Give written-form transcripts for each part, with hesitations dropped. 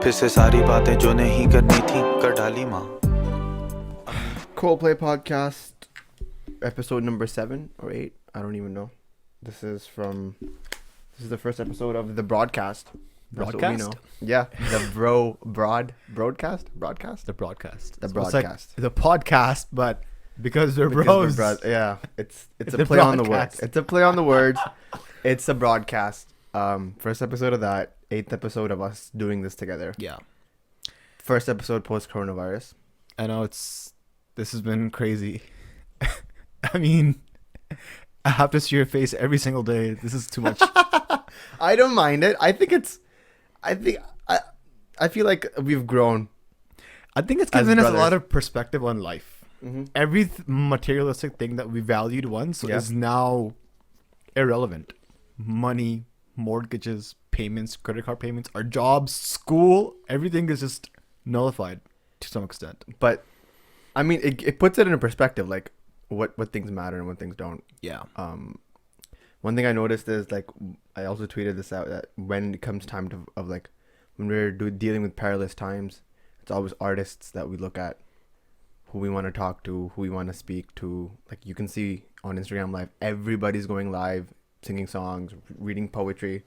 फिर से सारी बातें जो नहीं करनी थी कर डाली माँ. Coldplay podcast, episode number 7 or 8. I don't even know. This is the first episode of the Brodcast. That's what we know. Yeah, the Brodcast. The broadcast. The So Brodcast. it's like the podcast, but because we're bros. Yeah, it's It's a the play on the words. broadcast. It's a play on the words. It's a broadcast. First episode of that. 8th episode of us doing this together. Yeah. First episode post coronavirus. I know this has been crazy. I mean, I have to see your face every single day. This is too much. I don't mind it. I feel like we've grown. I think it's As given us a brothers. lot of perspective on life. Mm-hmm. Every materialistic thing that we valued once is now irrelevant. Money, mortgages, payments, credit card payments, our jobs, school, everything is just nullified to some extent. But I mean, it puts it in a perspective, like what things matter and what things don't. Yeah. One thing I noticed is, like, I also tweeted this out, that when it comes time when we're dealing with perilous times, it's always artists that we look at, who we want to talk to, who we want to speak to. Like, you can see on Instagram Live, everybody's going live, singing songs, reading poetry,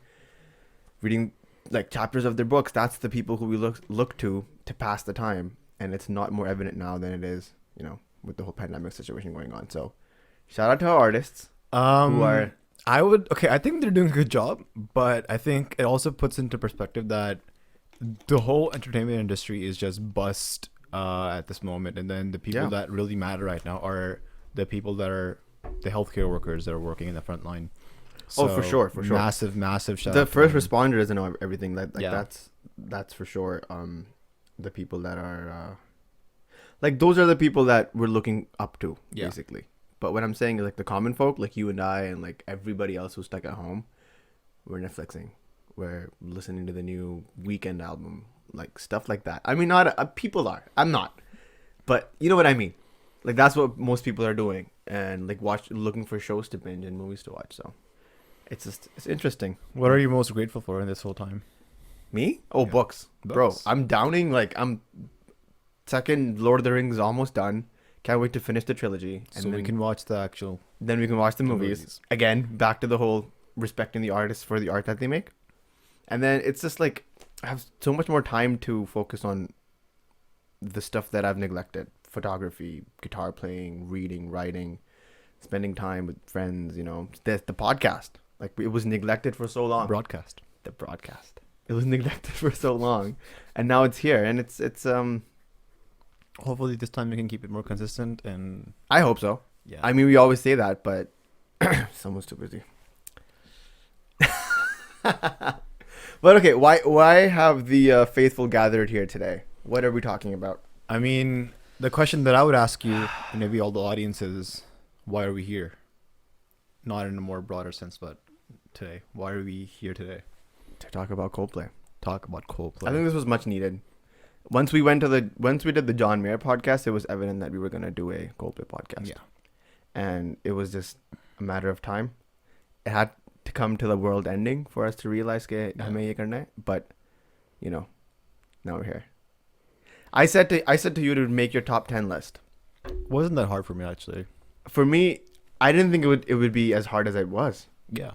reading like chapters of their books. That's the people who we look to pass the time. And it's not more evident now than it is, with the whole pandemic situation going on. So shout out to our artists who are... I think they're doing a good job, but I think it also puts into perspective that the whole entertainment industry is just bust at this moment. And then the people that really matter right now are the people that are the healthcare workers that are working in the front line. So for sure. Massive shout out The to first them. responders and everything. That's for sure. The people that are... those are the people that we're looking up to, basically. But what I'm saying is, like, the common folk, like you and I and, like, everybody else who's stuck at home, we're Netflixing. We're listening to the new Weekend album, like, stuff like that. I mean, not people are. I'm not. But you know what I mean. Like, that's what most people are doing. And, like, looking for shows to binge and movies to watch. So it's interesting. What are you most grateful for in this whole time? Me? Oh, Yeah. Books. Bro, Books. I'm downing, I'm second Lord of the Rings is almost done. Can't wait to finish the trilogy. And So we can watch the actual... then we can watch the movies. movies. Again, back to the whole respecting the artists for the art that they make. And then it's just like, I have so much more time to focus on the stuff that I've neglected. Photography, guitar playing, reading, writing, spending time with friends, the podcast. Like, it was neglected for so long. Broadcast. The broadcast. It was neglected for so long. And now it's here. And it's Hopefully this time we can keep it more consistent and... I hope so. Yeah. I mean, we always say that, but someone's too busy. But okay, why have the faithful gathered here today? What are we talking about? I mean, the question that I would ask you, and maybe all the audience, is, why are we here? Not in a more broader sense, but today. Why are we here today? To talk about Coldplay. Talk about Coldplay. I think this was much needed. Once we did the John Mayer podcast, it was evident that we were gonna do a Coldplay podcast. Yeah. And it was just a matter of time. It had to come to the world ending for us to realize that हमें ये करना है. But now we're here. I said to you to make your top 10 list. Wasn't that hard for me, actually. For me, I didn't think it would be as hard as it was. Yeah.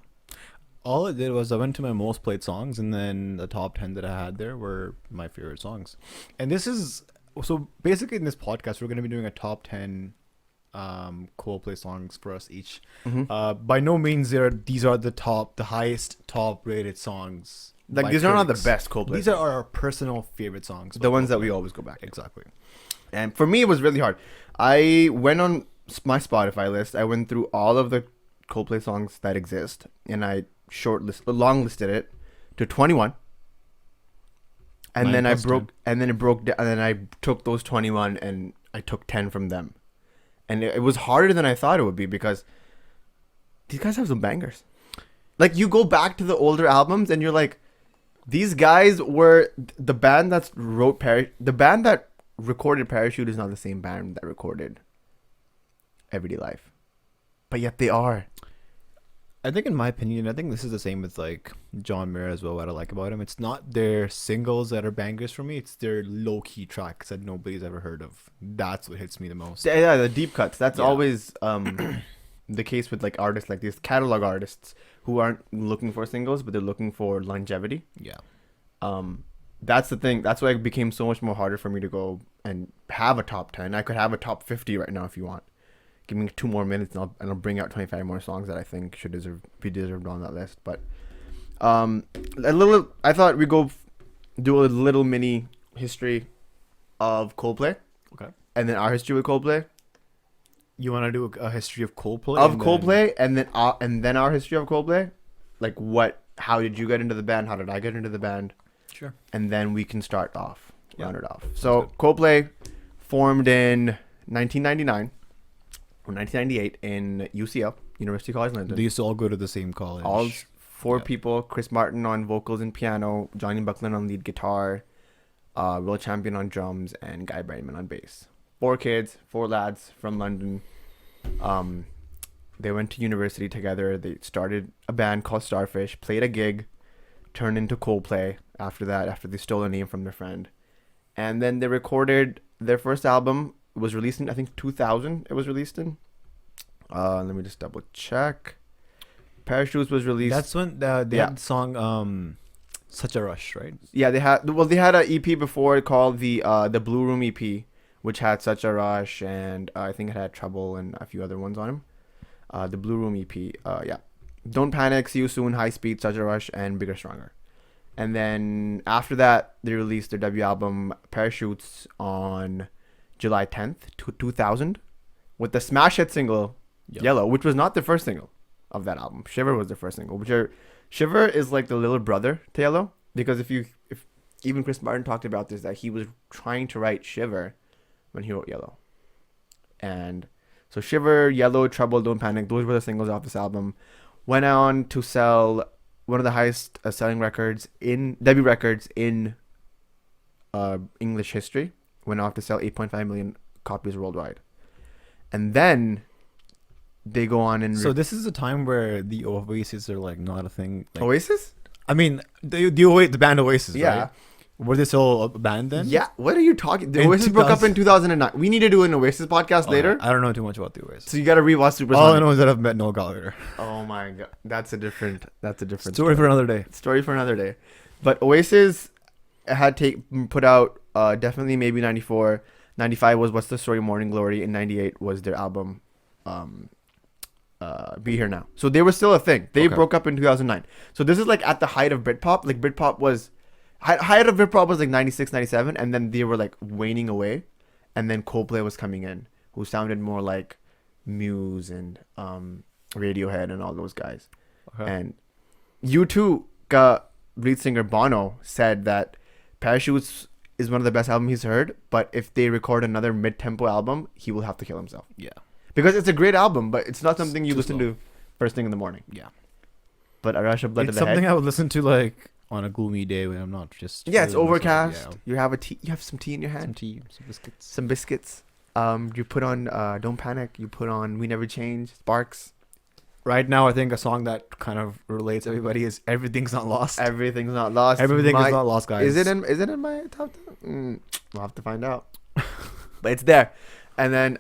All it did was I went to my most played songs, and then the top 10 that I had there were my favorite songs. And this is... So basically in this podcast, we're going to be doing a top 10 Coldplay songs for us each. Mm-hmm. By no means these are the highest top rated songs. Like, by these are not the critics. best Coldplay These songs. are our personal favorite songs. The ones that we always go back to. Exactly. And for me, it was really hard. I went on my Spotify list. I went through all of the Coldplay songs that exist, and I long listed it to 21. And then I took those 21 and I took 10 from them. And it was harder than I thought it would be, because these guys have some bangers. Like, you go back to the older albums and you're like, these guys were the band that recorded Parachute is not the same band that recorded Everyday Life, but yet they are. I think, in my opinion, I think this is the same with like John Mayer as well. What I like about him, it's not their singles that are bangers for me. It's their low key tracks that nobody's ever heard of. That's what hits me the most. Yeah, the deep cuts. That's Yeah. always the case with like artists like these catalog artists who aren't looking for singles, but they're looking for longevity. Yeah. That's the thing. That's why it became so much more harder for me to go and have a top 10. I could have a top 50 right now if you want. Give me 2 more minutes and I'll bring out 25 more songs that I think should be deserved on that list. But I thought we'd do a little mini history of Coldplay. Okay. And then our history with Coldplay. You want to do a history of Coldplay? And then our history of Coldplay. Like how did you get into the band? How did I get into the band? Sure. And then we can round it off. Sounds So good. Coldplay formed in 1999 or 1998 in UCL, University College London. They used to all go to the same college. All 4 Yeah. people: Chris Martin on vocals and piano, Johnny Buckland on lead guitar, Will Champion on drums, and Guy Brightman on bass. 4 kids, 4 lads from London. They went to university together. They started a band called Starfish, played a gig, turned into Coldplay after that, after they stole a name from their friend. And then they recorded their first album. It was released in, I think, 2000 it was released in. Let me just double check. Parachutes was released. That's when they had the song Such a Rush, right? Yeah, they had an EP before called the Blue Room EP, which had Such a Rush, and I think it had Trouble and a few other ones on him. The Blue Room EP, yeah. Don't Panic, See You Soon, High Speed, Such a Rush, and Bigger Stronger. And then after that, they released their debut album Parachutes on July 10th, 2000, with the smash hit single Yellow, which was not the first single of that album. Shiver was the first single. Shiver is like the little brother to Yellow, because if even Chris Martin talked about this, that he was trying to write Shiver when he wrote Yellow. And so Shiver, Yellow, Trouble, Don't Panic, those were the singles off this album. Went on to sell one of the highest selling debut records in English history. Went off to sell 8.5 million copies worldwide. And then they go on and... So this is a time where the Oasis are like not a thing. Like, Oasis? I mean, the band Oasis, Yeah. right? Were they still a band then? Yeah. What are you talking? The In Oasis broke up 2000 in 2009. We need to do an Oasis podcast later. I don't know too much about the Oasis. So you got to rewatch Super All I know is that I've met Noel Gallagher. Oh my god, that's a different Story for another day. Story for another day. But Oasis had put out definitely maybe 94, 95 was What's the Story, Morning Glory, and 98 was their album Be Here Now. So they were still a thing. They broke up in 2009. So this is like at the height of Britpop. Like Britpop was height of Britpop was like 96, 97, and then they were like waning away, and then Coldplay was coming in, who sounded more like Muse and Radiohead and all those guys. Okay. And U2 lead singer Bono said that Parachutes is one of the best albums he's heard, but if they record another mid-tempo album, he will have to kill himself. Yeah. Because it's a great album, but it's not something you too listen slow. to first thing in the morning. Yeah. But A Rush of Blood It's to the something Head. I would listen to like on a gloomy day when I'm not just... Yeah, it's feeling myself. overcast. Yeah. You have some tea in your hand. Some tea, some biscuits. Some biscuits. You put on Don't Panic. You put on We Never Change. Sparks. Right now, I think a song that kind of relates everybody is Everything's Not Lost. Everything's Not Lost. Everything is not lost, guys. Is it in my top 10? We'll have to find out. But it's there. And then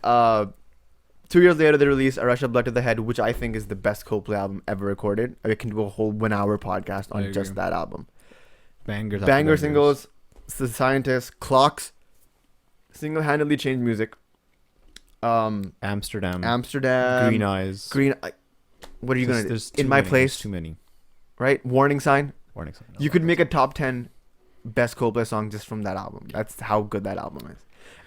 2 years later, they released A Rush of Blood to the Head, which I think is the best Coldplay album ever recorded. I can do a whole 1-hour podcast I on agree. just that album. Bangers after Banger bangers. singles, The Scientist, Clocks, single-handedly changed music. Amsterdam. Green Eyes. What are you gonna do? There's In too My many, Place, there's too many. right? Warning Sign. Warning sign. You could make a top 10 best Coldplay song just from that album. That's how good that album is.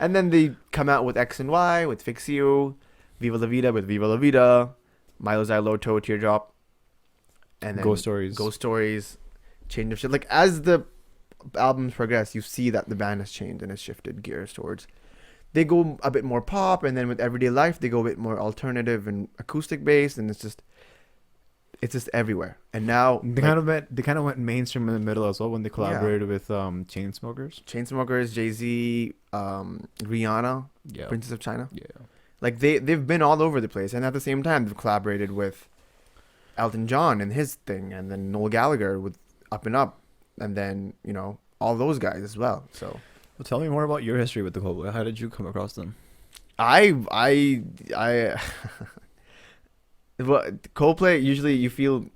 And then they come out with X and Y, with Fix You, Viva La Vida with Viva La Vida, Milo Xyloto, Teardrop, and then Ghost Stories. Ghost Stories, Change of Shit. Like as the albums progress, you see that the band has changed and has shifted gears towards. They go a bit more pop, and then with Everyday Life, they go a bit more alternative and acoustic based, and it's just everywhere. And now They kind of went mainstream in the middle as well when they collaborated with Chainsmokers. Chainsmokers, Jay-Z, Rihanna, Yeah. Princess of China. Yeah. Like they've been all over the place, and at the same time they've collaborated with Elton John and his thing, and then Noel Gallagher with Up and Up, and then all those guys as well. So Well, tell me more about your history with the Coldplay. How did you come across them? I well, Coldplay, usually you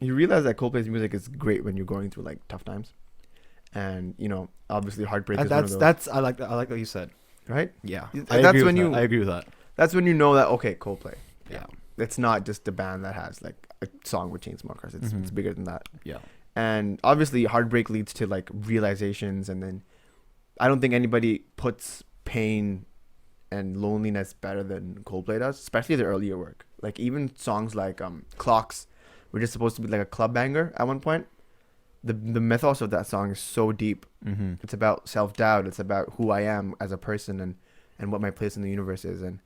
realize that Coldplay's music is great when you're going through like tough times, and obviously heartbreak is one of those, That's I like what you said. right? Yeah, I agree with I agree with that. That's when you know that, okay, Coldplay. Yeah. It's not just a band that has like a song with Chainsmokers. It's bigger than that. Yeah. And obviously heartbreak leads to like realizations, and then I don't think anybody puts pain and loneliness better than Coldplay does, especially their earlier work. Like even songs like Clocks were just supposed to be like a club banger at one point. The mythos of that song is so deep. Mm-hmm. It's about self-doubt. It's about who I am as a person, and what my place in the universe is. And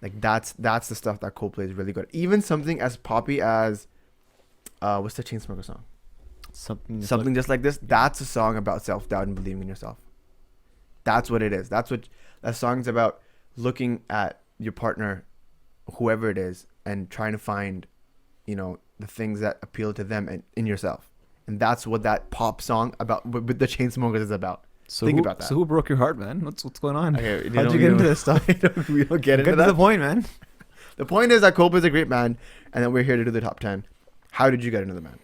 like that's the stuff that Coldplay is really good. Even something as poppy as what's the Chainsmokers song? Something just like this. That's a song about self-doubt and believing in yourself. That's what it is. That's what that song's about. Looking at your partner, whoever it is, and trying to find, the things that appeal to them and in yourself. And that's what that pop song about with the Chainsmokers is about. So Think about that. So who broke your heart, man? What's going on? Okay, How'd you get into this stuff? We don't get into Get to that. the point, man. The point is that Coldplay is a great band, and that we're here to do the top 10. How did you get into the band?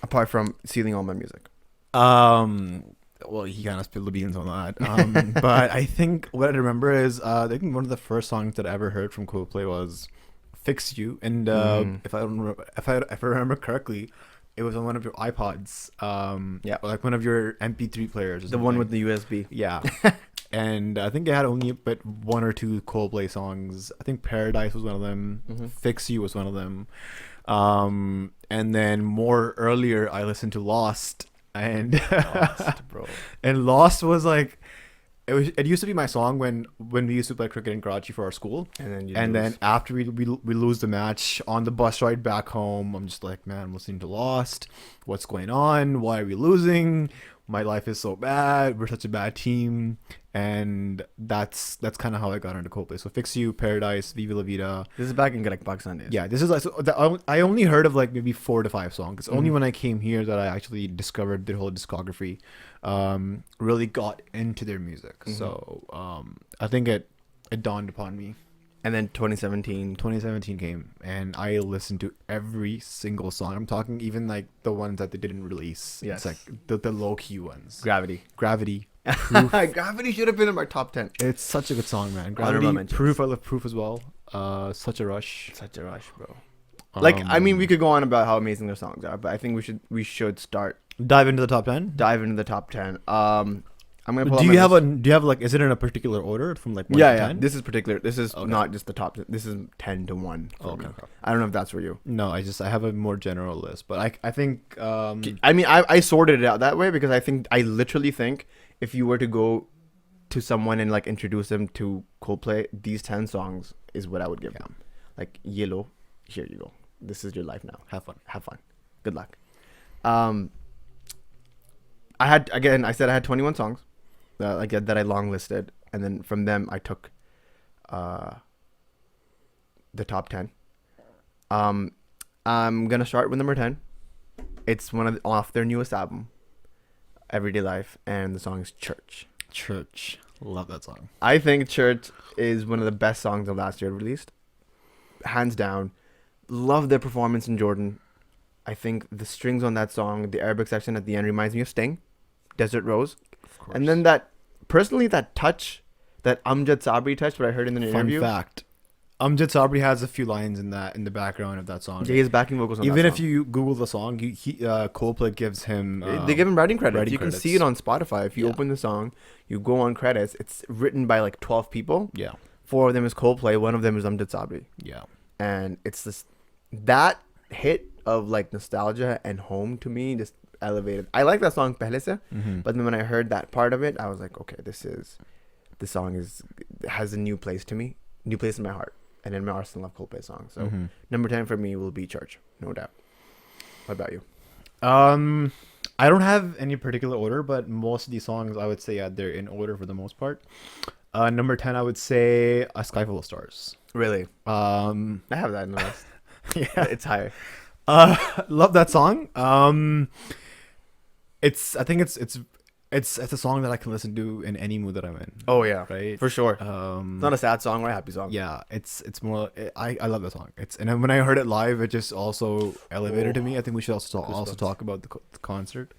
Apart from stealing all my music. Well, he kind of spilled the beans on that. But I think what I remember is I think one of the first songs that I ever heard from Coldplay was "Fix You," and if I remember correctly, it was on one of your iPods. Or like one of your MP3 players. Or The one with the USB. Yeah. And I think it had only but one or two Coldplay songs. I think Paradise was one of them. Fix You was one of them. And then more earlier, I listened to Lost. And Lost, bro. And Lost was like, it used to be my song when we used to play cricket in Karachi for our school. And then after we lose the match on the bus ride back home, I'm just like, man, I'm listening to Lost. What's going on? Why are we losing? My life is so bad. We're such a bad team. And that's kind of how I got into Coldplay. So Fix You, Paradise, Viva La Vida. This is back in like Pakistan days. Yeah, this is like I only heard of like maybe 4 to 5 songs. It's only when I came here that I actually discovered their whole discography. Really got into their music. So I think it dawned upon me. And then 2017 came, and I listened to every single song. I'm talking even like the ones that they didn't release. Yes. It's like the low key ones. Gravity. Proof. Gravity should have been in my top 10. It's such a good song, man. Honorable Gravity, mentions. Proof. I love Proof as well. Such a Rush. Such a rush, bro. Like, I mean, we could go on about how amazing their songs are, but I think we should start dive into the top 10. dive into the top 10. I'm gonna. Pull Do out you my have list. do you have like, is it in a particular order from like 1 Yeah, to yeah. 10? This is particular. This is Okay. not just the top. This is 10 to 1 for Okay, me. okay. I don't know if that's for you. No, I have a more general list, but I think I mean, I sorted it out that way because I literally think if you were to go to someone and like introduce them to Coldplay, these 10 songs is what I would give them. Like, Yellow, here you go. This is your life now. have fun. Have fun. Good luck. I said I had 21 songs that I long listed, and then from them I took the top 10. I'm gonna start with number 10. It's off their newest album, Everyday Life, and the song is Church. Love that song. I think Church is one of the best songs of last year released, hands down. Love their performance in Jordan. I think the strings on that song, the Arabic section at the end, reminds me of Sting, Desert Rose. Of course. And then that touch, that Amjad Sabri touch, that I heard in the interview. Fun fact: Amjad Sabri has a few lines in the background of that song. Yeah, his backing vocals on Even that if song. you Google the song, Coldplay gives him. They give him writing credits. writing You can credits. see it on Spotify. If you Yeah. open the song, you go on credits. It's written by like 12 people. Yeah. 4 of them is Coldplay. 1 of them is Amjad Sabri. Yeah. And it's that hit of like nostalgia and home to me just elevated. I like that song pehle se, but then when I heard that part of it, I was like, okay, this song has a new place to me, new place in my heart, and in my arsenal of Coldplay songs. So number 10 for me will be Church, no doubt. What about you? I don't have any particular order, but most of these songs I would say they're in order for the most part. Number 10, I would say A Sky Full of Stars. Really? I I have that in the list. yeah. It's higher. Love that song. I think it's a song that I can listen to in any mood that I'm in. Oh yeah, Right. for sure. It's not a sad song or a happy song. Yeah, it's more. I love that song. And then when I heard it live, it just also elevated to me. I think we should also talk about the concert,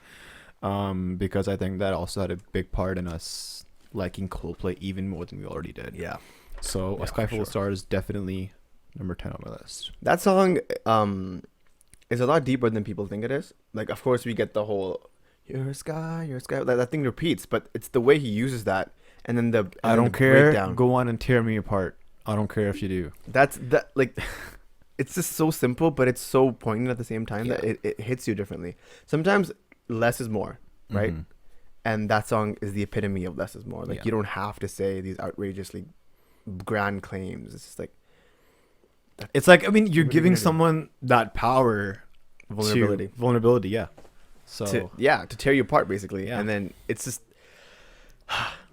because I think that also had a big part in us liking Coldplay even more than we already did. Yeah. So Yeah, A Sky for Full sure. of Stars is definitely number 10 on my list. That song is a lot deeper than people think it is. Like, of course, we get the whole "Your sky, your sky." That thing repeats, but it's the way he uses that, and then the I don't care. Go on and tear me apart. I don't care if you do. That's that like. It's just so simple, but it's so poignant at the same time that Yeah. it hits you differently. Sometimes less is more, right? Mhm. And that song is the epitome of less is more. Like Yeah. you don't have to say these outrageously grand claims. It's just like It's like, I mean, you're What are you giving gonna do? someone that power. vulnerability. Vulnerability, yeah. So To tear you apart basically. Yeah. And then it's just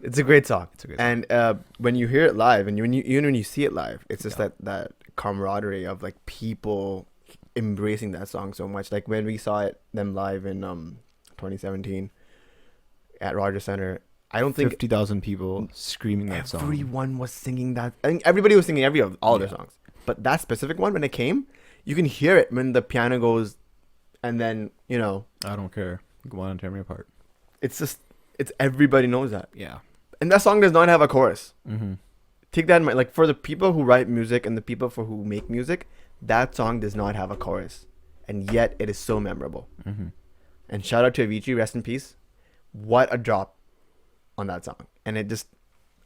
it's a great song. It's a great song. And when you hear it live and even when you see it live, it's just Yeah. that camaraderie of like people embracing that song so much. Like when we saw them live in 2017 at Rogers Center, I don't think 50,000 people screaming that song. everyone was singing that. I think everybody was singing all of their Yeah. songs. But that specific one, when it came, you can hear it when the piano goes, and then I don't care. Go on and tear me apart. it's everybody knows that. Yeah. And that song does not have a chorus. Mm-hmm. Take that in mind. Like for the people who write music and the people who make music, that song does not have a chorus, and yet it is so memorable. Mm-hmm. And shout out to Avicii, rest in peace. What a drop on that song, and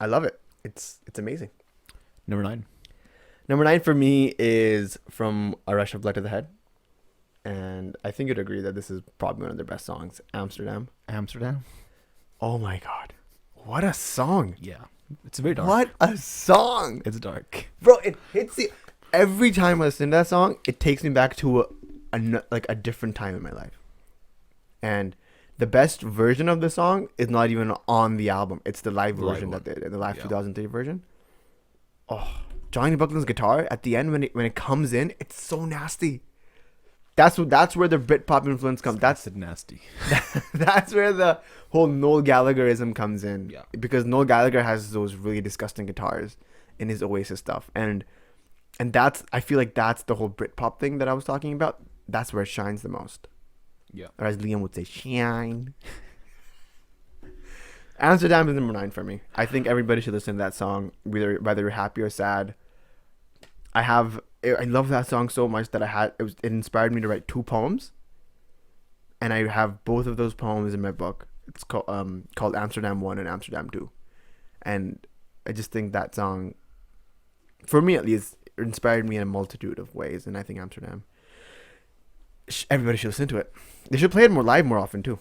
I love it. It's amazing. Number 9. Number 9 for me is From A Rush of Blood to the Head, and I think you'd agree that this is probably one of their best songs, Amsterdam. Amsterdam. Oh my god, what a song! Yeah. It's very dark. What a song, It's dark. bro! It hits you every time I listen to that song. It takes me back to a different time in my life, and the best version of the song is not even on the album. It's the live The live version one. the live Yeah. 2003 version. Oh, Johnny Buckland's guitar at the end when it comes in, it's so nasty. That's where the Britpop influence comes. That's nasty. that's where the whole Noel Gallagherism comes in. Yeah. Because Noel Gallagher has those really disgusting guitars in his Oasis stuff, and that's I feel like that's the whole Britpop thing that I was talking about. That's where it shines the most. Yeah. Or as Liam would say, shine. Amsterdam is number 9 for me. I think everybody should listen to that song, whether you're happy or sad. I love that song so much that it inspired me to write 2 poems, and I have both of those poems in my book. It's called Amsterdam 1 and Amsterdam 2, and I just think that song, for me at least, inspired me in a multitude of ways, and I think Amsterdam. Everybody should listen to it. They should play it more often too.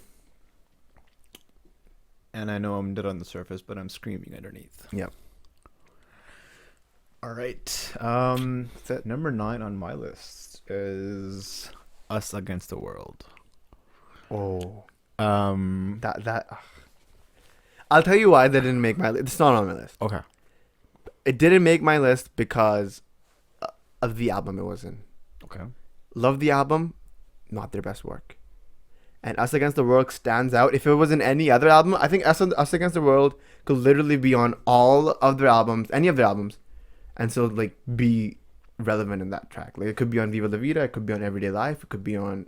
And I know I'm dead on the surface, but I'm screaming underneath. Yeah. All right. Number 9 on my list is Us Against the World. Oh. Um. I'll tell you why that didn't make my list. It's not on my list. Okay. It didn't make my list because of the album it was in. Okay. Love the album, not their best work. And Us Against the World stands out. If it was in any other album, I think Us Against the World could literally be on all of their albums, any of their albums, and so like be relevant in that track. Like it could be on Viva La Vida, it could be on Everyday Life, it could be on,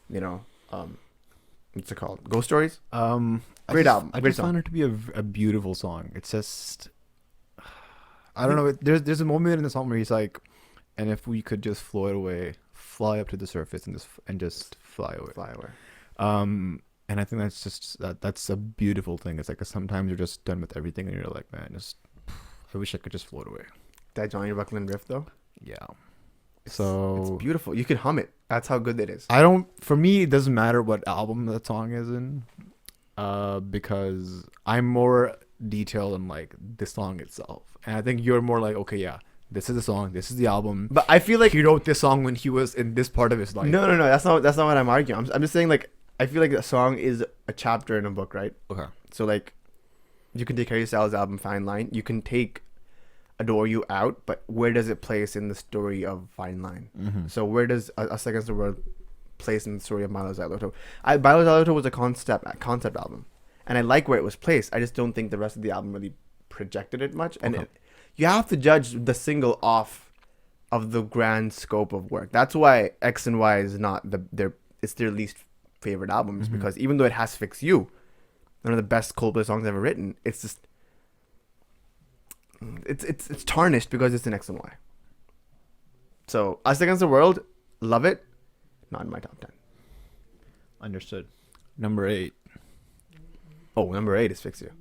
what's it called? Ghost Stories. Great album, I great just song. found it to be a beautiful song. It's just, I don't know. There's a moment in the song where he's like, and if we could just float away, fly up to the surface, and just fly away. Fly away. And I think that's just that's a beautiful thing. It's like sometimes you're just done with everything, and you're like, man, I wish I could just float away. That Johnny Buckland riff though. Yeah. It's So beautiful. You can hum it. That's how good it is. for me, it doesn't matter what album that song is in, because I'm more detailed in like the song itself, and I think you're more like, okay, yeah, this is the song, this is the album. But I feel like He wrote this song when he was in this part of his life. no. That's not what I'm arguing. I'm just saying like I feel like a song is a chapter in a book, right? Okay. So like, you can take Harry Styles' album Fine Line. You can take adore you out, but where does it place in the story of Fine Line? Mm-hmm. So where does Us Against the World place in the story of Milo Xyloto? Milo Xyloto was a concept album, and I like where it was placed. I just don't think the rest of the album really projected it much. And you have to judge the single off of the grand scope of work. That's why X and Y is not it's their least favorite albums, because even though it has Fix You, one of the best Coldplay songs ever written, it's just it's tarnished because it's an X and Y. So Us Against the World, love it, not in my top 10. Understood. Number 8. Oh, number 8 is Fix You.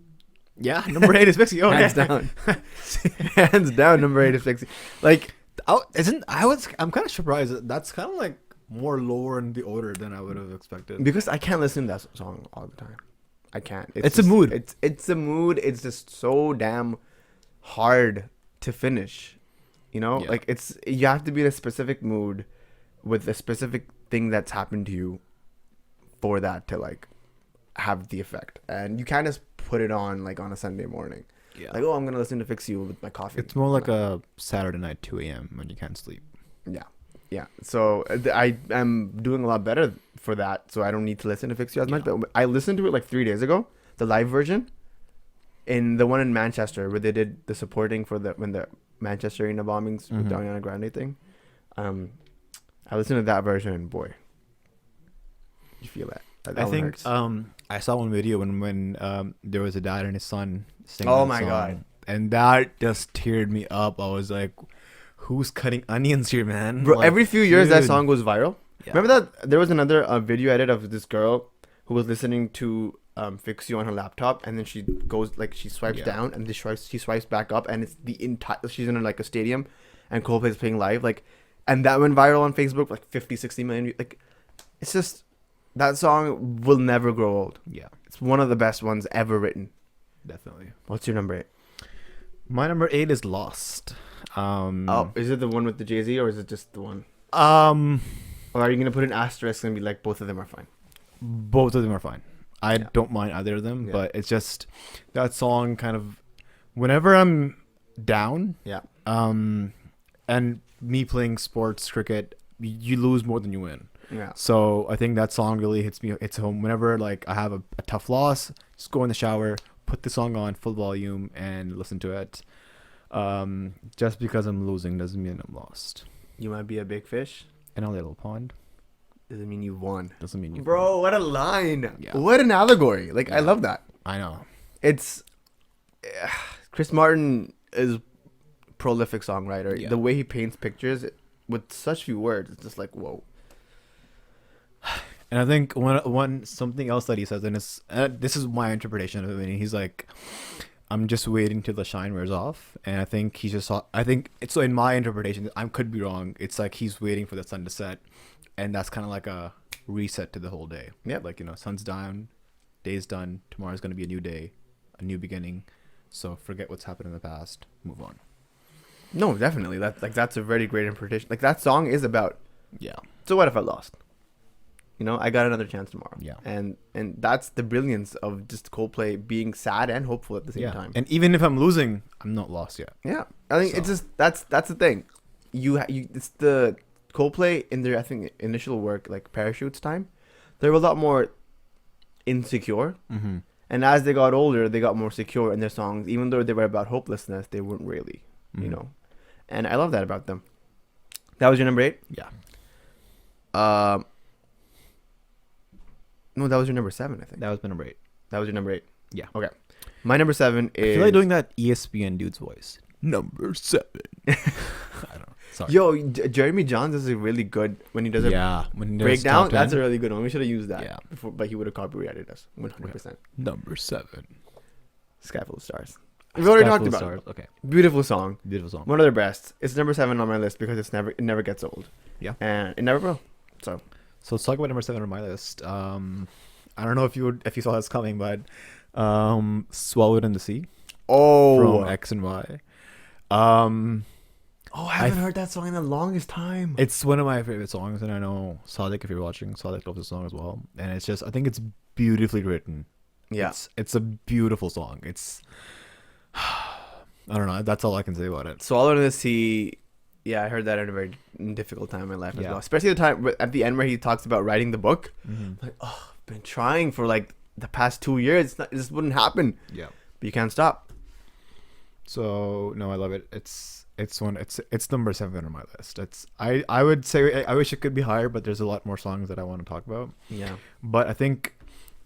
Yeah, number 8 is Fix You. Hands down. Hands down, number 8 is Fix You. Like, I'm kind of surprised that that's kind of like more lower in the order than I would have expected. because I can't listen to that song all the time. I can't. It's a mood. It's a mood. It's just so damn hard to finish. You know, Yeah. like you have to be in a specific mood with a specific thing that's happened to you for that to like have the effect. And you can't just put it on like on a Sunday morning. Yeah. Like, oh, I'm gonna listen to Fix You with my coffee. It's more like a Saturday night 2 a.m. when you can't sleep. Yeah. So I am doing a lot better for that. So I don't need to listen to Fix You as much. But I listened to it like 3 days ago, the live version, in the one in Manchester where they did the supporting for when the Manchester Arena bombings with the Ariana Grande thing. I listened to that version, and boy, you feel that. That I one think hurts. I saw one video when there was a dad and his son singing. Oh that my song, God. And that just teared me up. I was like, "Who's cutting onions here, man?" Bro, Like, every few years that dude. song goes viral. Yeah. Remember that there was another video edit of this girl who was listening to Fix You on her laptop, and then she goes like she swipes down, and she swipes back up, and it's the entire. She's in like a stadium, and Coldplay's playing live, like, and that went viral on Facebook, like 50, 60 million. Like, it's just that song will never grow old. Yeah, It's one of the best ones ever written. definitely. What's your number 8? My number 8 is Lost. Oh, is it the one with the Jay-Z, or is it just the one? Um, Or are you gonna put an asterisk and be like both of them are fine? both of them are fine. I Yeah. don't mind either of them, Yeah. but it's just that song kind of whenever I'm down, Yeah. and me playing sports cricket, you lose more than you win. Yeah. So I think that song really hits home whenever like I have a tough loss. Just go in the shower, put the song on full volume, and listen to it. Just because I'm losing doesn't mean I'm lost. You might be a big fish. In a little pond Doesn't mean you won. doesn't mean you. Bro, what a line. Yeah. What an allegory. Like, I Yeah. love that. I know. It's Chris Martin is prolific songwriter. Yeah. The way he paints pictures with such few words, it's just like, whoa. And I think one something else that he says, and this is my interpretation of it. And he's like, "I'm just waiting till the shine wears off," and I think he's just. I think it's so in my interpretation. I could be wrong. It's like he's waiting for the sun to set, and that's kind of like a reset to the whole day. Yep. Like, sun's down, day's done. Tomorrow's gonna be a new day, a new beginning. So forget what's happened in the past. Move on. No, definitely. That's a very great interpretation. Like, that song is about, Yeah. so what if I lost? I got another chance tomorrow. Yeah. And that's the brilliance of just Coldplay being sad and hopeful at the same time. And even if I'm losing, I'm not lost yet. Yeah, I think it's So- just that's the thing. It's the Coldplay in their, I think, initial work, like Parachutes time. They were a lot more insecure, Mm-hmm. and as they got older, they got more secure in their songs. Even though they were about hopelessness, they weren't really, Mhm. And I love that about them. That was your number 8. Yeah. No, that was your number 7. I think That was my number 8. that was your number 8. Yeah. Okay. My number 7 is. I feel like doing that ESPN dude's voice. Number 7. I don't know. Sorry. Yo, Jeremy Johns is a really good when he does a when he does breakdown. top That's 10. a really good one. We should have used that. Yeah. Before, but he would have copyrighted us 100%. Number 7. Sky Full of Stars. We've already talked about it. Okay. Beautiful song. Beautiful song. One of their best. It's number 7 on my list because it never gets old. Yeah. And it never will. So So let's talk about number 7 on my list. I don't know if you saw this coming, but Swallowed in the Sea from X and Y. I haven't heard that song in the longest time. It's one of my favorite songs, and I know Sadek, if you're watching, Sadek loves the song as well. And it's just, I think it's beautifully written. Yeah. It's a beautiful song. It's I don't know. That's all I can say about it. Swallow in the Sea. Yeah, I heard that at a very difficult time in my life as Yeah. well. Especially the time at the end where he talks about writing the book. Mm-hmm. Like, oh, I've been trying for like the past 2 years. It just wouldn't happen. Yeah. But you can't stop. So no, I love it. It's number 7 on my list. I would say I wish it could be higher, but there's a lot more songs that I want to talk about. Yeah. But I think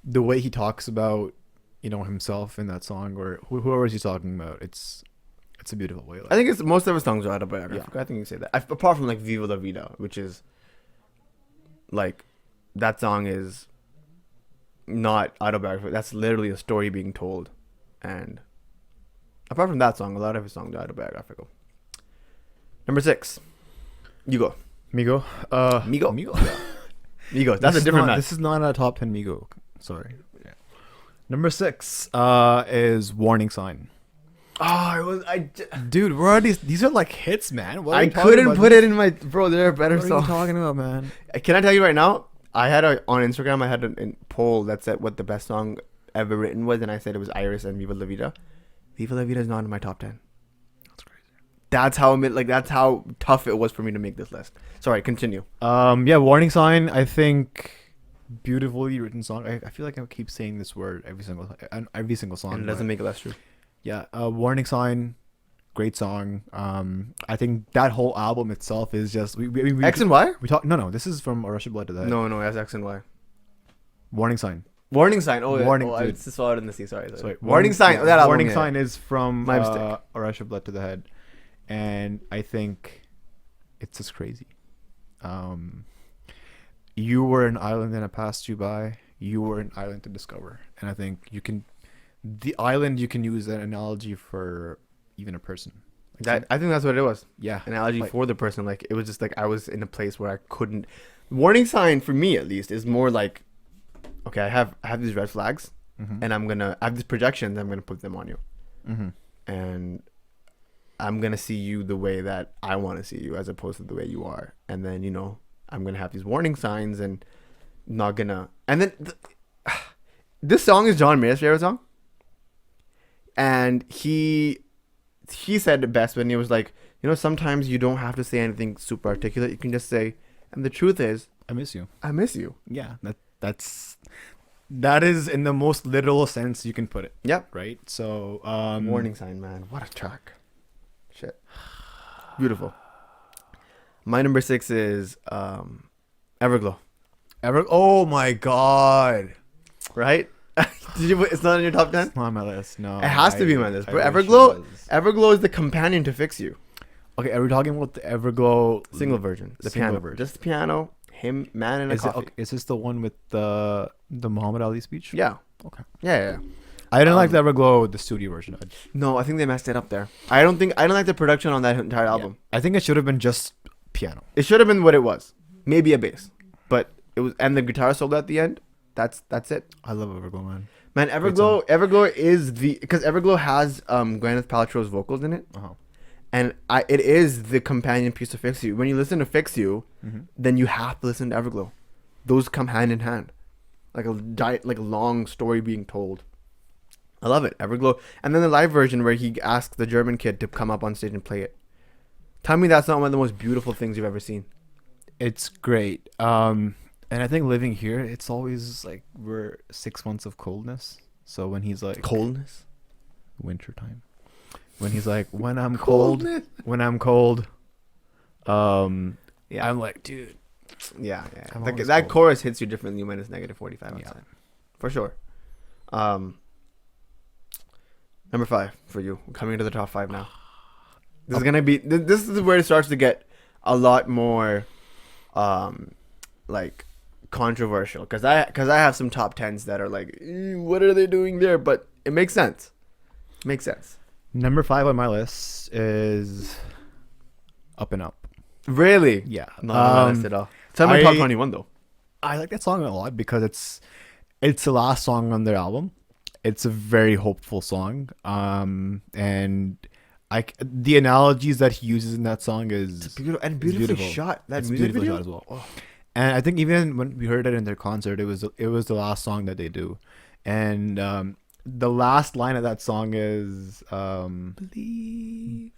the way he talks about, himself in that song, or whoever he's talking about, it's a beautiful way. I think it's most of his songs are autobiographical. I think you can say that. Apart from like Viva La Vida, which is like that song is not autobiographical. That's literally a story being told. And apart from that song, a lot of his songs are autobiographical. Number 6. You go. Migo. Migo. Migo. Migo. That's a different match. This is not a top 10 Migo. Sorry. Yeah. Number 6 is Warning Sign. Dude, where are these? These are like hits, man. What are I you talking couldn't about? put it in my bro. There are better What are you songs. talking about, man? Can I tell you right now? I had on Instagram. I had a poll that said what the best song ever written was, and I said it was Iris and Viva La Vida. Viva La Vida is not in my top 10. That's crazy. That's how tough it was for me to make this list. Sorry, continue. Yeah, Warning Sign. I think beautifully written song. I feel like I keep saying this word every single song. And it doesn't make it less true. Yeah, Warning Sign, great song. I think that whole album itself is just we X and Y? We talk. No, this is from A Rush of Blood to the Head. No, that's X and Y. Warning Sign. Warning Sign. Oh, Warning, I dude. just saw it in the sea. Sorry. Sorry. Warning Sign. Yeah, That album, Warning yeah. Sign is from My mistake. A Rush of Blood to the Head, and I think it's just crazy. You were an island and I passed you by. You were an island to discover, and I think the island you can use that analogy for even a person. Like, I think that's what it was. yeah, Analogy like- for the person. Like it was just like I was in a place where I couldn't. Warning Sign for me at least is more like, okay, I have these red flags, and I have these projections. I'm gonna put them on you, and I'm gonna see you the way that I want to see you, as opposed to the way you are. And then I'm gonna have these warning signs, and not gonna. And then this song is John Mayer's favorite song, and he said it best when he was like, sometimes you don't have to say anything super articulate. You can just say, and the truth is, I miss you. I miss you. Yeah, that is in the most literal sense you can put it. Yep. Right. So Warning Sign, man. What a track. Shit. Beautiful. My number 6 is Everglow. Oh my god. Right? It's not in your top 10? It's not on my list. No. It has to be on my list. I But wish it Everglow was. Everglow is the companion to Fix You. Okay, are we talking about the Everglow Single version. The Single piano. version. Just the piano. Him, man, and a coffee. Is this the one with the Muhammad Ali speech? Yeah. Okay. Yeah. I didn't like the Everglow, the studio version. No, I think they messed it up there. I don't like the production on that entire album. I think it should have been just piano. It should have been what it was. Maybe a bass. But it was, and the guitar solo at the end. That's it. I love Everglow, man. Man, Everglow is because Everglow has Gwyneth Paltrow's vocals in it, and it is the companion piece to Fix You. When you listen to Fix You, then you have to listen to Everglow. Those come hand in hand, like a long story being told. I love it, Everglow, and then the live version where he asks the German kid to come up on stage and play it. Tell me that's not one of the most beautiful things you've ever seen. It's great. And I think living here, it's always like we're 6 months of coldness. So when he's like Coldness, wintertime, when he's like when I'm cold, I'm like, dude. Yeah. I'm Like, always that cold. chorus hits you differently when it's -45 outside, for sure. Number 5 for you. We're coming into the top 5 now. This is gonna be. This is where it starts to get a lot more, like, controversial. Cause I have some top 10s that are like, what are they doing there? But it makes sense. Number 5 on my list is Up and Up. Really? Yeah. Not on my list at all. It's on my top 21 though. I like that song a lot because it's the last song on their album. It's a very hopeful song. And the analogies that he uses in that song is beautifully shot. That it's music beautifully video shot as well. Oh. And I think even when we heard it in their concert, it was the last song that they do. And The last line of that song is Believe.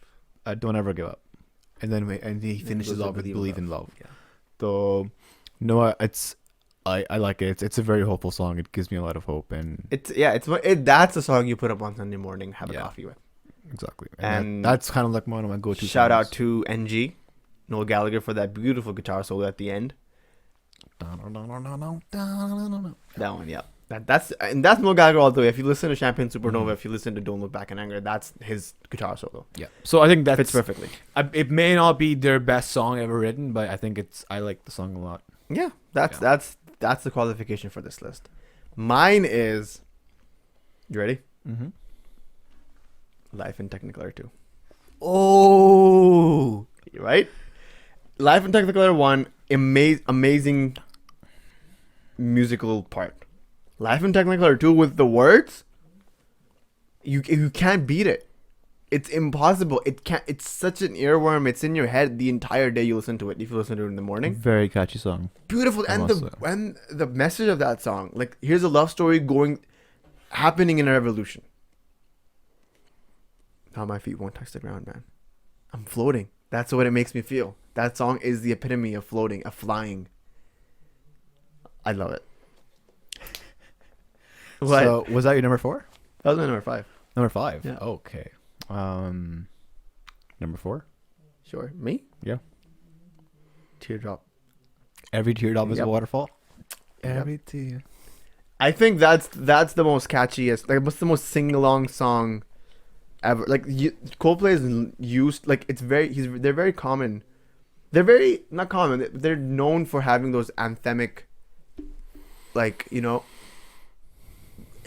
"Don't ever give up," and then he finishes goes off with with "Believe in love." Yeah. So, no, I like it. It's a very hopeful song. It gives me a lot of hope, and That's the song you put up on Sunday morning, have a coffee with. exactly, And that's kind of like one of my go-to. Shout songs. out to NG, Noel Gallagher, for that beautiful guitar solo at the end. That one, yeah. That's Noel Gallagher all the way. If you listen to Champagne Supernova, if you listen to Don't Look Back in Anger, that's his guitar solo. Yeah. So I think that Fits perfectly. It may not be their best song ever written, but I think I like the song a lot. Yeah, that's the qualification for this list. Mine is, you ready? Mm-hmm. Life in Technicolor 2. Oh, Right? Life in Technicolor 1, amazing musical part. Life in Technicolor 2 with the words, you can't beat it. It's impossible. It's such an earworm. It's in your head the entire day you listen to it. If you listen to it in the morning. very catchy song. Beautiful. And the message of that song, like, here's a love story happening in a revolution. Now my feet won't touch the ground, man. I'm floating. That's what it makes me feel. That song is the epitome of floating, of flying. I love it. What? So was that your number 4? That was my number 5. Number 5. Yeah. Okay. Number 4. Sure. Me? Yeah. Teardrop. Every teardrop is a Yep. waterfall. Yep. Every tear. I think that's the most catchiest. Like, what's the most sing-along song ever? Like, Coldplay is used. Like, they're very common. They're very not common. They're known for having those anthemic, like,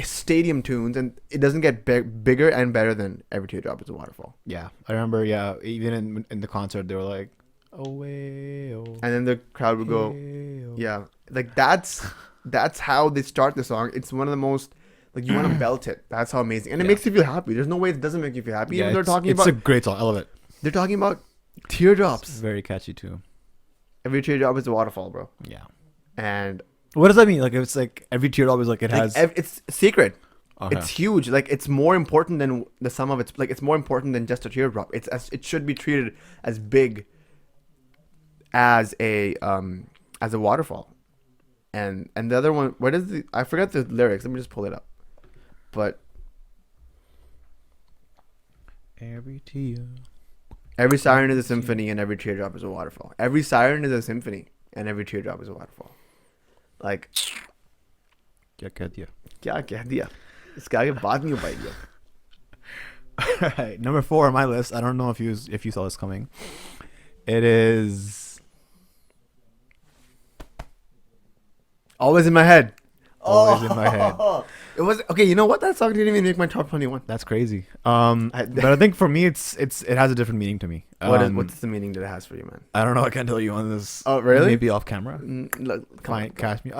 stadium tunes, and it doesn't get bigger and better than Every Teardrop is a Waterfall. Yeah, I remember. Yeah, even in the concert, they were like, "Away, oh." And then the crowd would go, yeah, like that's how they start the song. It's one of the most, like, you want to belt it. That's how amazing, and it makes you feel happy. There's no way it doesn't make you feel happy. Yeah, Even it's a great song. I love it. they're talking about teardrops. It's very catchy too. Every teardrop is a waterfall, bro. Yeah. And What does that mean? Like, it's like every teardrop is like it has. it's secret. Okay. It's huge. Like, it's more important than the sum of its. Like, it's more important than just a teardrop. It should be treated as big as a waterfall. And the other one, what is I forgot the lyrics. Let me just pull it up. But Every tear. every siren is a symphony, and every teardrop is a waterfall. Every siren is a symphony, and every teardrop is a waterfall. Like, क्या कह दिया? क्या कह दिया? इसके आगे बात नहीं हो पाएगी. Alright, number 4 on my list. I don't know if you saw this coming. It is Always in my head. Always in my head. It was okay. You know what? That song didn't even make my top 21. That's crazy. But I think for me, it has a different meaning to me. What's the meaning that it has for you, man? I don't know. I can't tell you on this. Oh, really? Maybe off camera. Look, Fine, catch me.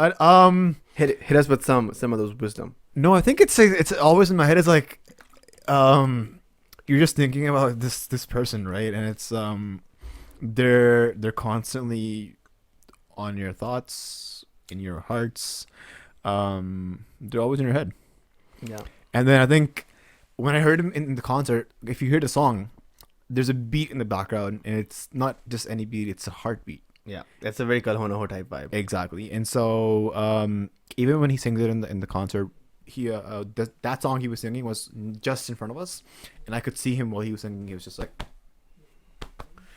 hit us with some of those wisdom. No, I think it's always in my head. It's like, you're just thinking about this person, right? And it's they're constantly on your thoughts, in your hearts. They're always in your head. Yeah. And then I think when I heard him in the concert, if you hear the song, there's a beat in the background, and it's not just any beat; it's a heartbeat. Yeah, that's a very Kalhonaho type vibe. Exactly. And so even when he sings it in the concert, he that song he was singing was just in front of us, and I could see him while he was singing. He was just like,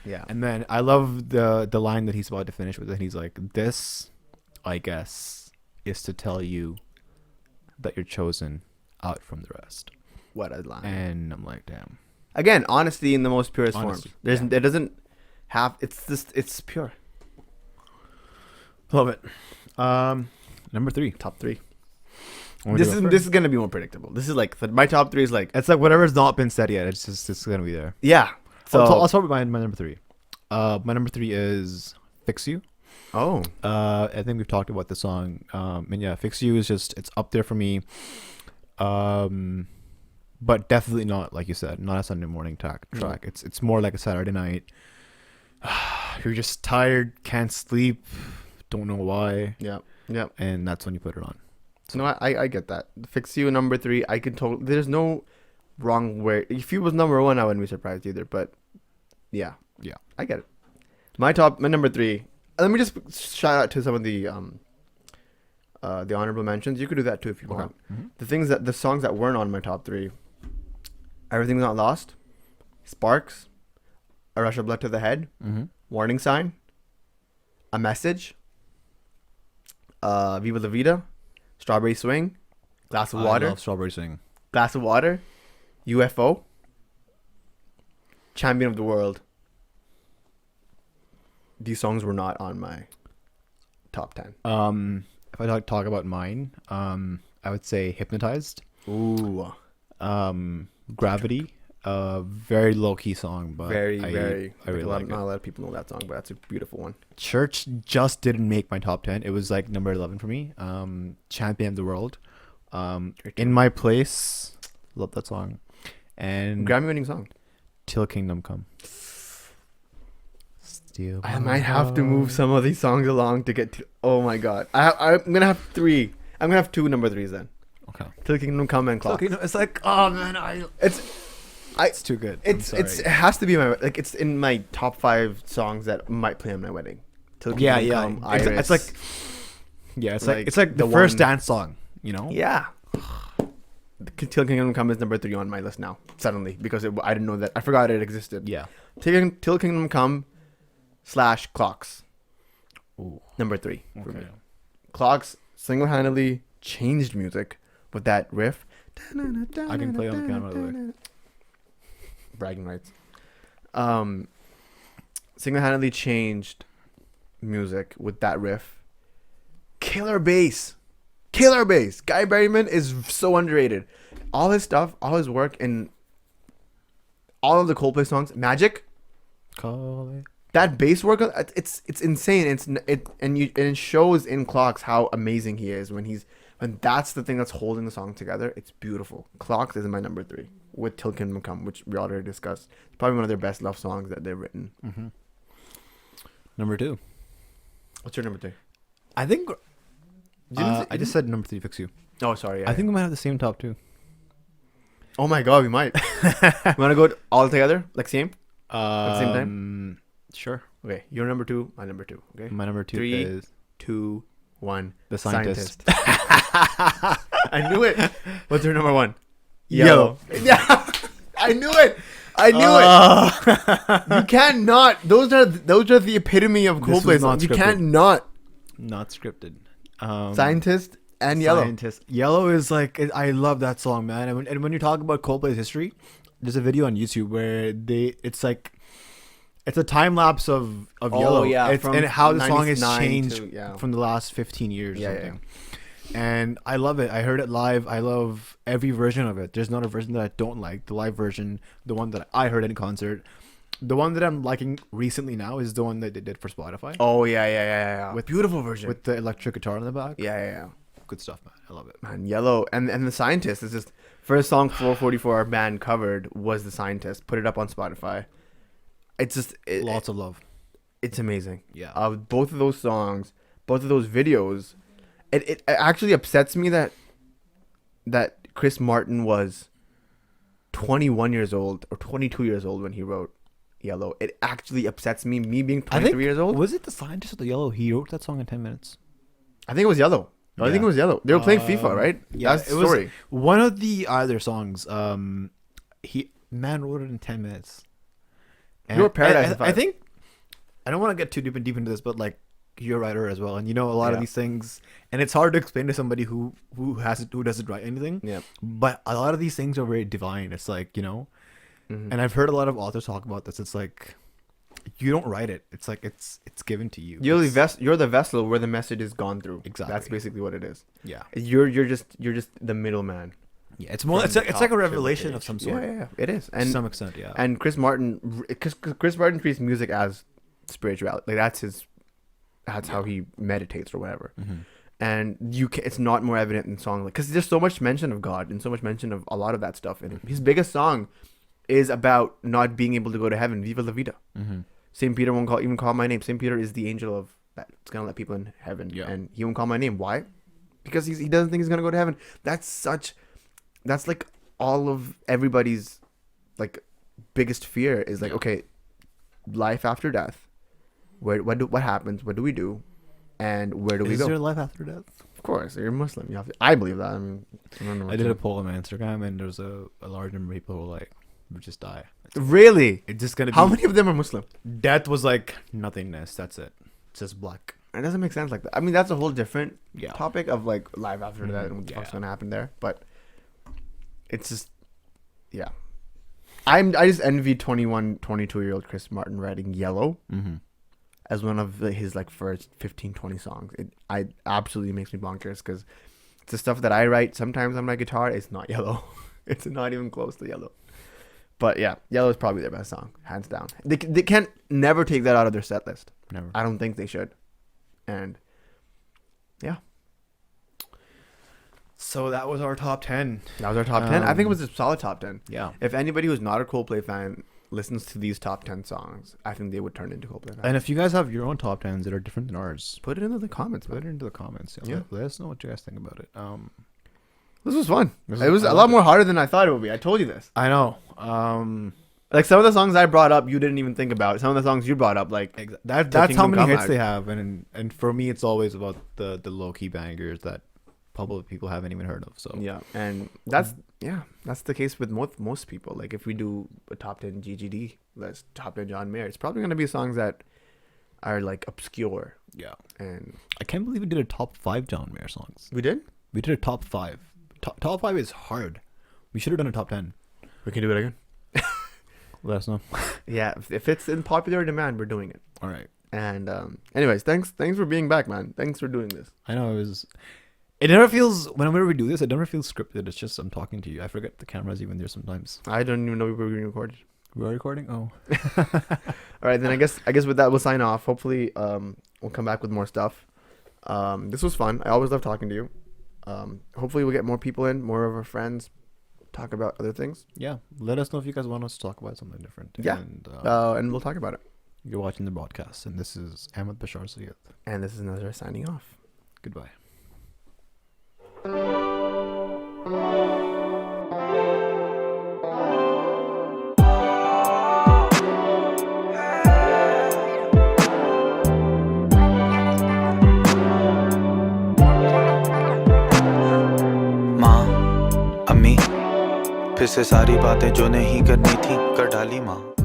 Yeah. and then I love the line that he's about to finish with, and he's like, "This, I guess, is to tell you that you're chosen out from the rest." What a line. And I'm like, damn. Again, honesty in the most purest Honesty, form. It doesn't have. It's pure. Love it. Number 3. Top 3. Want me This to go is first? gonna be more predictable. This is like my top 3 is like, It's like whatever's not been said yet. It's gonna be there. yeah. So So I'll start with my number 3. My number 3 is "Fix You." oh I think we've talked about the song. And yeah, "Fix You" is it's up there for me. But definitely not, like you said, not a Sunday morning track. It's more like a Saturday night. You're just tired, can't sleep, don't know why, yeah. and that's when you put it on. No, I get that. Fix You number 3. I can totally. There's no wrong way. If he was number 1, I wouldn't be surprised either. But yeah, I get it. My number 3. Let me just shout out to some of the honorable mentions. You could do that too if you want. Mm-hmm. The songs that weren't on my top 3. Everything's Not Lost, Sparks, A Rush of Blood to the Head, Mm-hmm. Warning Sign, A Message, Viva La Vida, Strawberry Swing, Glass of Water, I love Strawberry Swing. Glass of Water, UFO, Champion of the World. These songs were not on my top 10. If I talk about mine, I would say Hypnotized. Ooh. Gravity. Very low key song, but Very. I really like not it. a lot of people know that song, but that's a beautiful one. Church just didn't make my top 10. It was like number 11 for me. Champion of the World. In My Place. Love that song. And Grammy winning song. Till Kingdom Come. Steal I my might have to move heart. some of these songs along to get to. Oh my god. I'm gonna have 3. I'm gonna have 2 number 3s then. Okay. Till Kingdom Come and Clock. It's like, oh man, it's too good. It has to be my like. It's in my top 5 songs that might play on my wedding. Till Kingdom Come, Iris. It's like, it's like the the first one- dance song, you know? Yeah. Till Kingdom Come is number 3 on my list now. Suddenly, because I didn't know that. I forgot it existed. Yeah. Till Kingdom Come / Clocks. Ooh. Number 3 for Okay. me. Clocks single-handedly changed music with that riff. I can play on the piano, by the way. Bragging rights. Single-handedly changed music with that riff. Killer bass. Guy Berryman is so underrated. All his stuff, all his work, and all of the Coldplay songs. Magic. Call it. That bass work, it's insane. It shows in Clocks how amazing he is when that's the thing that's holding the song together. It's beautiful. Clocks is my number 3 with Till Kingdom Come, which we already discussed. It's probably one of their best love songs that they've written. Mm-hmm. Number 2. What's your number 3? I think. I I just said number 3. Fix You. Oh, sorry. I think we might have the same top 2. Oh my god, we might. You want to go all together, like same? At the same time. Sure. Okay, your number 2, my number 2. Okay. My number 2 3, is 2, 1. The Scientist. I knew it. What's your number 1? Yellow. Yeah, I knew it. You can't not. Those are the epitome of This was Coldplay not songs. You scripted. can't not. Not scripted. Scientist and Yellow. Scientist. Yellow is like, I love that song, man. And when you talk about Coldplay's history, there's a video on YouTube where it's a time lapse of Yellow. yeah, and how the song has 99 changed to- from the last 15 years. Yeah, or something. And I love it. I heard it live. I love every version of it. There's not a version that I don't like. The live version, the one that I heard in concert, the one that I'm liking recently now is the one that they did for Spotify. Oh yeah. With beautiful version. With the electric guitar in the back. Yeah. Good stuff, man. I love it. Man, Yellow and the Scientist is just first song 444 our band covered was The Scientist. Put it up on Spotify. It's just Lots of love. It's amazing. Yeah. Both of those songs, both of those videos, it actually upsets me that Chris Martin was 21 years old or 22 years old when he wrote Yellow. It actually upsets me being 23 years old. Was it The Scientist or the Yellow? He wrote that song in 10 minutes. I think it was Yellow. I think it was Yellow. They were playing FIFA, right? Yeah, That's the it was story. one of the other songs. He wrote it in 10 minutes. And Your Paradise. I think I don't want to get too deep into this, but like you're a writer as well, and you know a lot of these things, and it's hard to explain to somebody who doesn't write anything. Yeah. But a lot of these things are very divine. It's like, you know, Mhm. and I've heard a lot of authors talk about this. It's like you don't write it. It's like it's given to you. You're the vessel where the message is gone through. Exactly. That's basically what it is. Yeah. You're just the middleman. Yeah. It's more. From It's the like top a to the revelation of page. some sort. Yeah, it is. To And some extent, yeah. and Chris Martin treats music as spirituality. Like that's how he meditates or whatever. Mhm. And it's not more evident in song, like, because there's so much mention of God and so much mention of a lot of that stuff in it. His biggest song is about not being able to go to heaven. Viva la vida. Mhm. Saint Peter won't call my name. Saint Peter is the angel of that's gonna let people in heaven, Yeah. and he won't call my name. Why? because he doesn't think he's gonna go to heaven. That's like all of everybody's like biggest fear is like, okay, life after death. What happens? What do we do? And where do we go? Is there life after death? Of course, you're Muslim. I believe that. I mean, I did a poll on my Instagram, and there's a large number of people who were like, "We just die." Really? It's just gonna. How many of them are Muslim? Death was like nothingness. That's it. It's just black. It doesn't make sense like that. I mean, that's a whole different Yeah. topic of like life after that and what the Yeah. fuck's gonna happen there. But it's just, yeah. I just envy 21, 22-year-old Chris Martin writing Yellow Mm-hmm. as one of his like first 15, 20 songs. I absolutely makes me bonkers because it's the stuff that I write sometimes on my guitar. It's not Yellow. It's not even close to Yellow. But yeah, Yellow is probably their best song, hands down. They can't never take that out of their set list. Never. I don't think they should. And yeah, So that was our top 10. that was our top 10. I think it was a solid top 10. Yeah. If anybody who's not a Coldplay fan listens to these top 10 songs, I think they would turn into Coldplay fans. And if you guys have your own top 10s that are different than ours, Put it into the comments, put man. it into the comments. Yeah. Let us know what you guys think about it. This was fun. This It was- was I a lot loved more harder than I thought it would be. I told you this. I know. Like some of the songs I brought up, you didn't even think about. Some of the songs you brought up, like That's Kingdom how many Come hits Out. they have, and for me, it's always about the low key bangers that public people haven't even heard of. So yeah, and that's the case with most people. Like if we do a top 10 GGD, let's top 10 John Mayer. It's probably gonna be songs that are like obscure. yeah, And I can't believe we did a top 5 John Mayer songs. we did. We did a top 5. Top 5 is hard. We should have done a top 10. We can do it again. Let us know. Yeah, if it's in popular demand, we're doing it. All right. And anyways, thanks for being back, man. Thanks for doing this. I know it never feels, whenever we do this, it never feels scripted. It's just I'm talking to you. I forget the camera's even there sometimes. I don't even know we were being recorded. We're recording? Oh. All right, then I guess with that we'll sign off. Hopefully, we'll come back with more stuff. This was fun. I always love talking to you. Hopefully we'll get more people in, more of our friends, talk about other things. Yeah. Let us know if you guys want us to talk about something different. Yeah. And we'll talk about it. You're watching the broadcast, and this is Ahmed Bashaar Sayyid. And this is Nazar signing off. Goodbye. माँ अम्मी फिर से सारी बातें जो नहीं करनी थी कर डाली माँ।